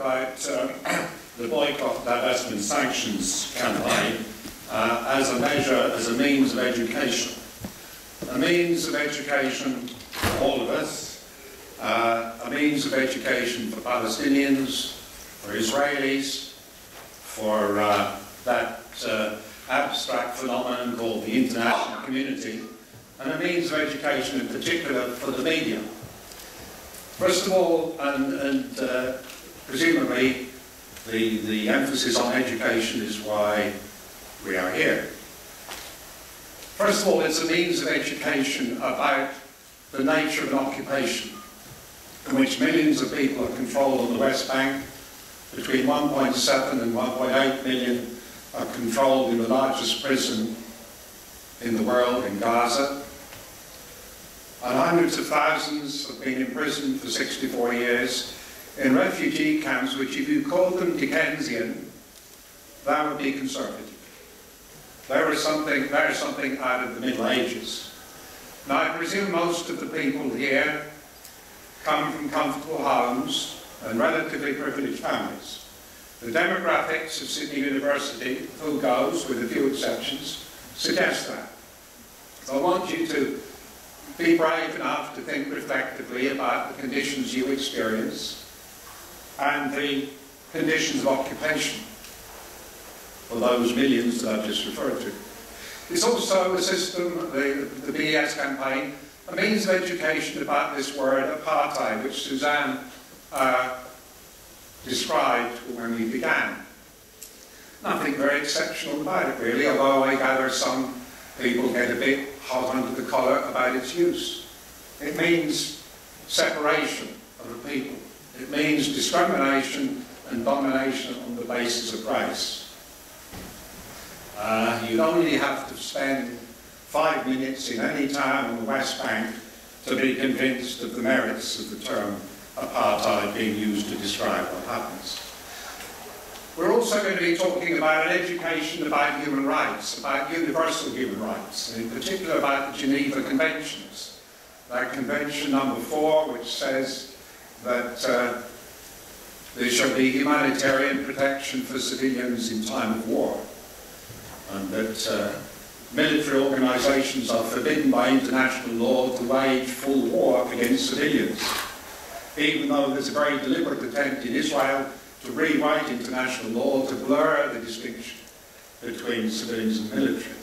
about the boycott, divestment, sanctions campaign as a measure, as a means of education. A means of education for all of us, a means of education for Palestinians, for Israelis, for that abstract phenomenon called the international community, and a means of education in particular for the media. First of all, and presumably the emphasis on education is why we are here. First of all, it's a means of education about the nature of an occupation in which millions of people are controlled on the West Bank, between 1.7 and 1.8 million are controlled in the largest prison in the world, in Gaza, and hundreds of thousands have been imprisoned for 64 years in refugee camps which, if you called them Dickensian, that would be conservative. There is something out of the Middle Ages. Now, I presume most of the people here come from comfortable homes and relatively privileged families. The demographics of Sydney University, who goes, with a few exceptions, suggest that. So I want you to be brave enough to think reflectively about the conditions you experience and the conditions of occupation for those millions that I've just referred to. It's also a system, the BES campaign, a means of education about this word apartheid, which Suzanne described when we began. Nothing very exceptional about it, really, although I gather some people get a bit hot under the collar about its use. It means separation of a people. It means discrimination and domination on the basis of race. You'd only have to spend 5 minutes in any town on the West Bank to be convinced of the merits of the term apartheid being used to describe what happens. We're also going to be talking about an education about human rights, about universal human rights, and in particular about the Geneva Conventions. That Convention number 4, which says that there shall be humanitarian protection for civilians in time of war, and that military organisations are forbidden by international law to wage full war against civilians, even though there's a very deliberate attempt in Israel to rewrite international law to blur the distinction between civilians and military.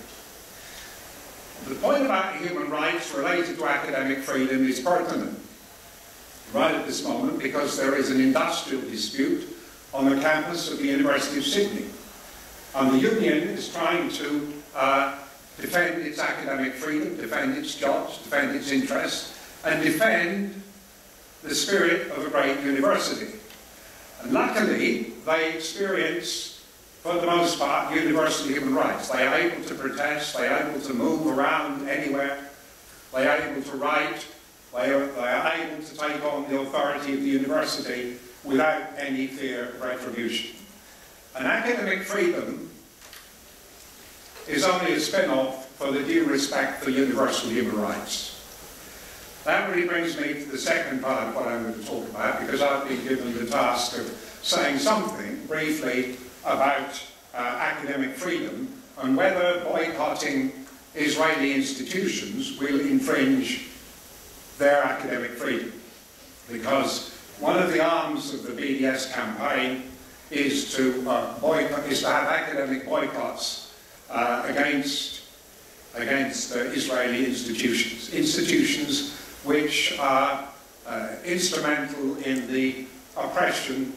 The point about human rights related to academic freedom is pertinent right at this moment because there is an industrial dispute on the campus of the University of Sydney. And the union is trying to defend its academic freedom, defend its jobs, defend its interests, and defend the spirit of a great university. And luckily, they experience, for the most part, universal human rights. They are able to protest, they are able to move around anywhere, they are able to write, they are able to take on the authority of the university without any fear of retribution. And academic freedom is only a spin-off for the due respect for universal human rights. That really brings me to the second part of what I'm going to talk about, because I've been given the task of saying something briefly about academic freedom and whether boycotting Israeli institutions will infringe their academic freedom. Because one of the arms of the BDS campaign is to have academic boycotts against Israeli institutions which are instrumental in the oppression,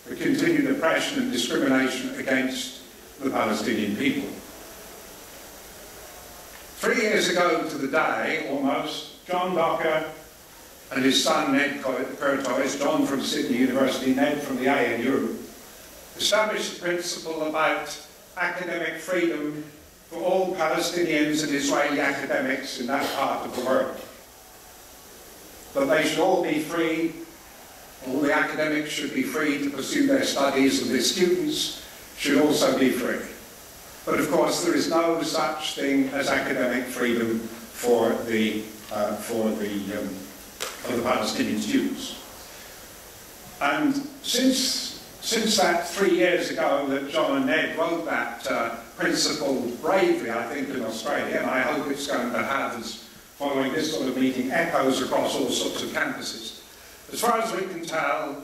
the continued oppression and discrimination against the Palestinian people. 3 years ago to the day, almost, John Docker and his son Ned Curtis, John from Sydney University, Ned from the ANU, established a principle about academic freedom for all Palestinians and Israeli academics in that part of the world. That they should all be free, all the academics should be free to pursue their studies, and their students should also be free. But of course there is no such thing as academic freedom for the Palestinian students. And since Since that 3 years ago that John and Ned wrote that principled bravely, I think, in Australia, and I hope it's going to have, as following this sort of meeting, echoes across all sorts of campuses. As far as we can tell,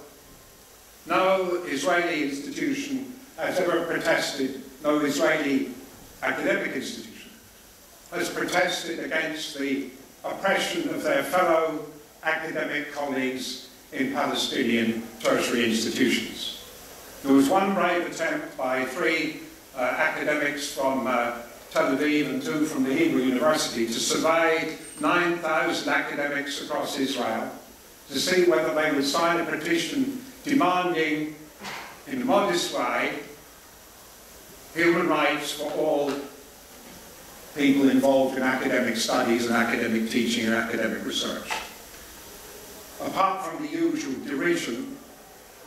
no Israeli institution has ever protested, no Israeli academic institution has protested against the oppression of their fellow academic colleagues in Palestinian tertiary institutions. There was one brave attempt by 3 academics from Tel Aviv and 2 from the Hebrew University to survey 9,000 academics across Israel to see whether they would sign a petition demanding, in a modest way, human rights for all people involved in academic studies and academic teaching and academic research. Apart from the usual derision,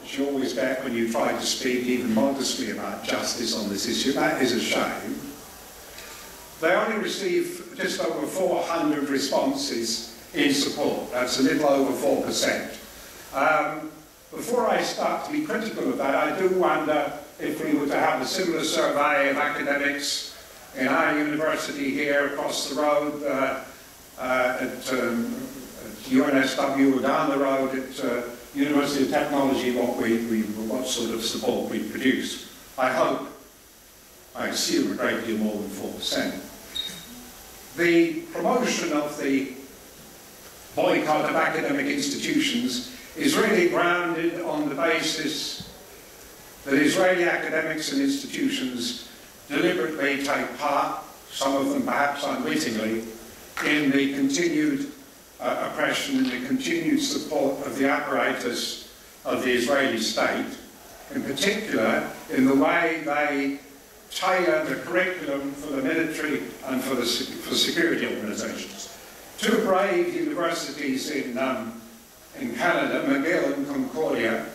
which you always get when you try to speak even modestly about justice on this issue, that is a shame. They only received just over 400 responses in support. That's a little over 4%. Before I start to be critical of that, I do wonder if we were to have a similar survey of academics in our university here across the road at UNSW or down the road at University of Technology, what sort of support we produce. I assume a great deal more than 4%. The promotion of the boycott of academic institutions is really grounded on the basis that Israeli academics and institutions deliberately take part, some of them perhaps unwittingly, in the continued oppression and the continued support of the apparatus of the Israeli state, in particular in the way they tailor the curriculum for the military and for security organisations. 2 brave universities in Canada, McGill and Concordia,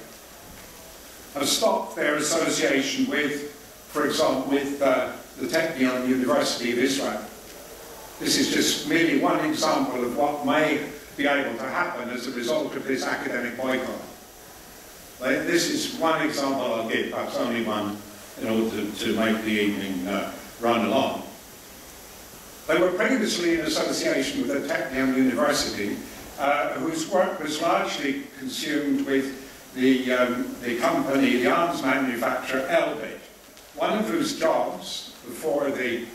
have stopped their association with, for example, with the Technion University of Israel. This is just merely one example of what may be able to happen as a result of this academic boycott. This is one example I'll give, perhaps only one, in order to make the evening run along. They were previously in association with the Technion University, whose work was largely consumed with the company, the arms manufacturer Elbit, one of whose jobs before the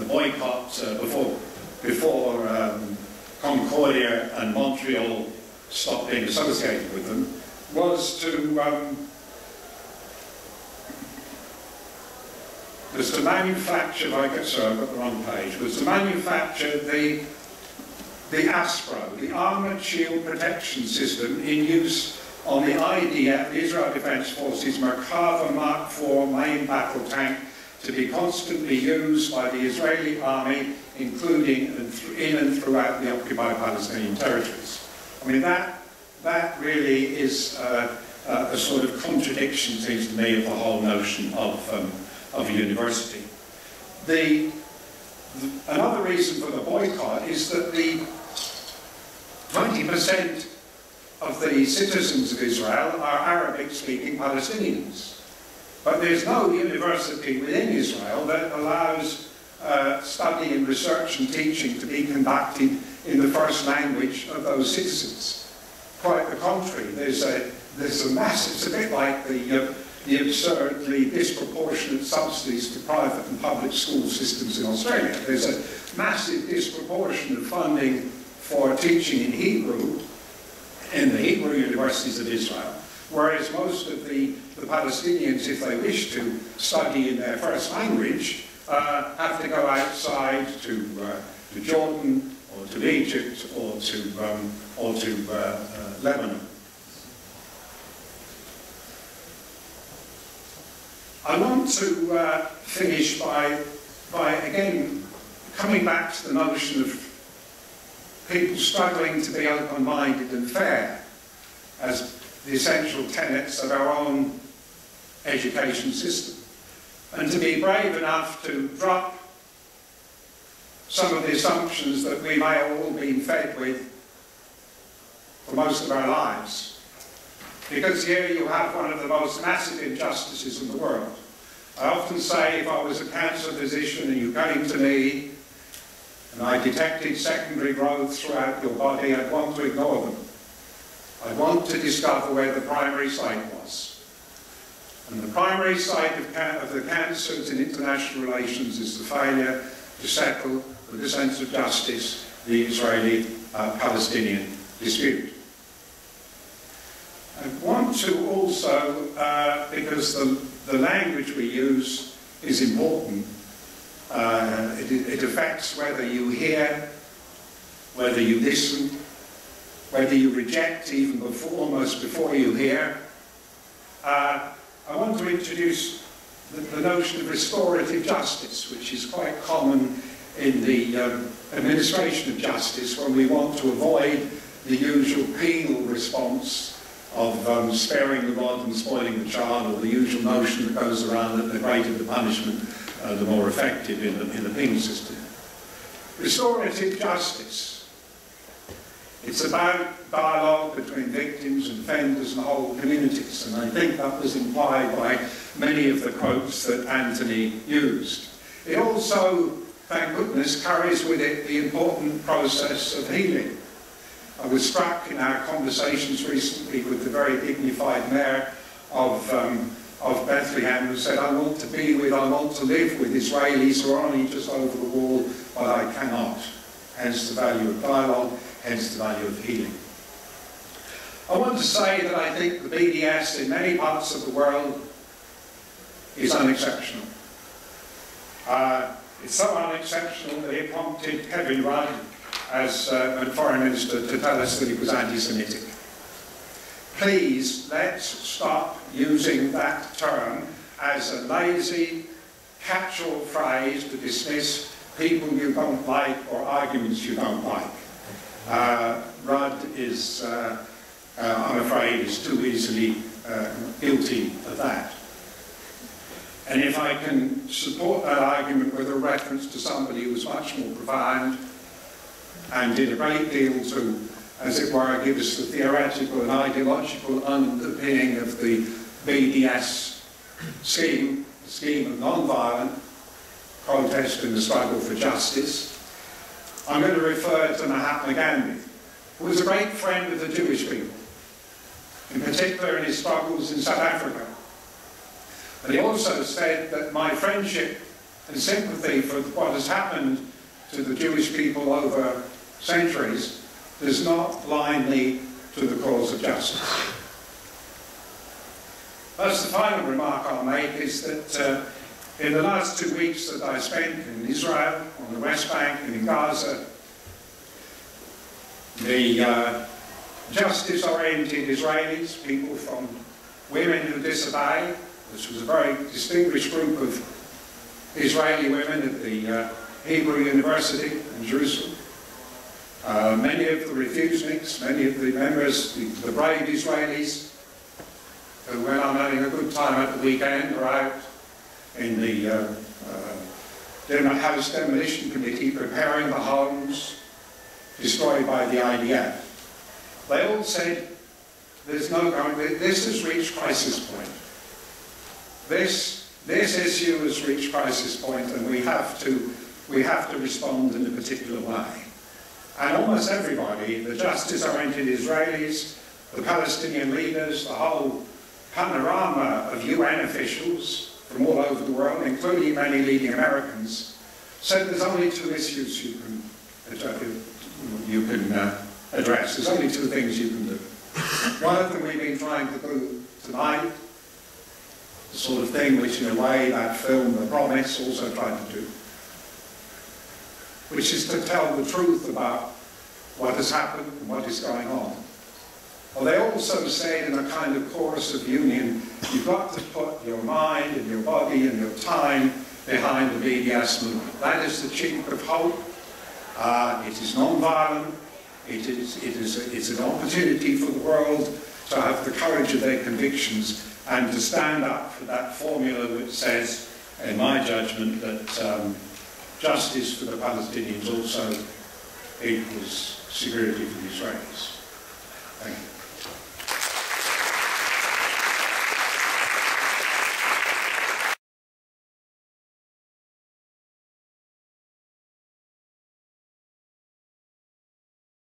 boycott, before Concordia and Montreal stopped being associated with them, was to manufacture, I've got the wrong page, was to manufacture the ASPRO, the Armoured Shield Protection System in use on the IDF, the Israel Defense Forces Merkava Mark IV main battle tank, to be constantly used by the Israeli army, including in and throughout the occupied Palestinian territories. I mean, that really is a sort of contradiction, seems to me, of the whole notion of a university. Another reason for the boycott is that the 20% of the citizens of Israel are Arabic-speaking Palestinians. But there's no university within Israel that allows study and research and teaching to be conducted in the first language of those citizens. Quite the contrary. There's a massive, it's a bit like the absurdly disproportionate subsidies to private and public school systems in Australia. There's a massive disproportion of funding for teaching in Hebrew in the Hebrew universities of Israel, whereas most of the Palestinians, if they wish to study in their first language, have to go outside to Jordan or to Egypt or to Lebanon. I want to finish by again coming back to the notion of people struggling to be open-minded and fair as the essential tenets of our own education system, and to be brave enough to drop some of the assumptions that we may have all been fed with for most of our lives. because here you have one of the most massive injustices in the world. I often say, if I was a cancer physician and you came to me and I detected secondary growth throughout your body, I'd want to ignore them. I'd want to discover where the primary site was. And the primary site of the cancers in international relations is the failure to settle, with a sense of justice, the Israeli-Palestinian dispute. I want to also, because the language we use is important, it affects whether you hear, whether you listen, whether you reject even before, almost before you hear. I want to introduce the notion of restorative justice, which is quite common in the administration of justice when we want to avoid the usual penal response of sparing the rod and spoiling the child, or the usual notion that goes around that the greater the punishment, the more effective in the penal system. Restorative justice. It's about dialogue between victims and offenders and whole communities, and I think that was implied by many of the quotes that Antony used. It also, thank goodness, carries with it the important process of healing. I was struck in our conversations recently with the very dignified mayor of Bethlehem, who said, I want to live with Israelis who are only just over the wall, but I cannot. Hence the value of dialogue, hence the value of healing. I want to say that I think the BDS in many parts of the world is unexceptional. It's so unexceptional that it prompted Kevin Rudd, as a foreign minister, to tell us that it was anti-Semitic. Please, let's stop using that term as a lazy, catch-all phrase to dismiss people you don't like or arguments you don't like. Rudd is, I'm afraid, is too easily guilty of that. And if I can support that argument with a reference to somebody who was much more profound and did a great deal to, as it were, give us the theoretical and ideological underpinning of the BDS scheme, the scheme of non-violent protest in the struggle for justice, I'm going to refer to Mahatma Gandhi, who was a great friend of the Jewish people, in particular in his struggles in South Africa. But he also said that my friendship and sympathy for what has happened to the Jewish people over centuries does not blind me to the cause of justice. That's the final remark I'll make, is that in the last 2 weeks that I spent in Israel, on the West Bank and in Gaza, the justice-oriented Israelis, people from women who disobey, this was a very distinguished group of Israeli women at the Hebrew University in Jerusalem. Many of the refuseniks, many of the members, the brave Israelis, who, when I'm having a good time at the weekend, are out in the House Demolition Committee preparing the homes destroyed by the IDF. They all said, there's no going, this has reached crisis point. This issue has reached crisis point, and we have to respond in a particular way. And almost everybody, the justice-oriented Israelis, the Palestinian leaders, the whole panorama of UN officials from all over the world, including many leading Americans, said there's only two issues you can address. There's only two things you can do. One of them we've been trying to do tonight, the sort of thing which, in a way, that film, The Promise, also tried to do, which is to tell the truth about what has happened and what is going on. Well, they also said in a kind of chorus of union, you've got to put your mind and your body and your time behind the BDS movement. That is the chink of hope. It is non-violent. It's an opportunity for the world to have the courage of their convictions and to stand up for that formula which says, in my judgment, that justice for the Palestinians also equals security for the Israelis. Thank you.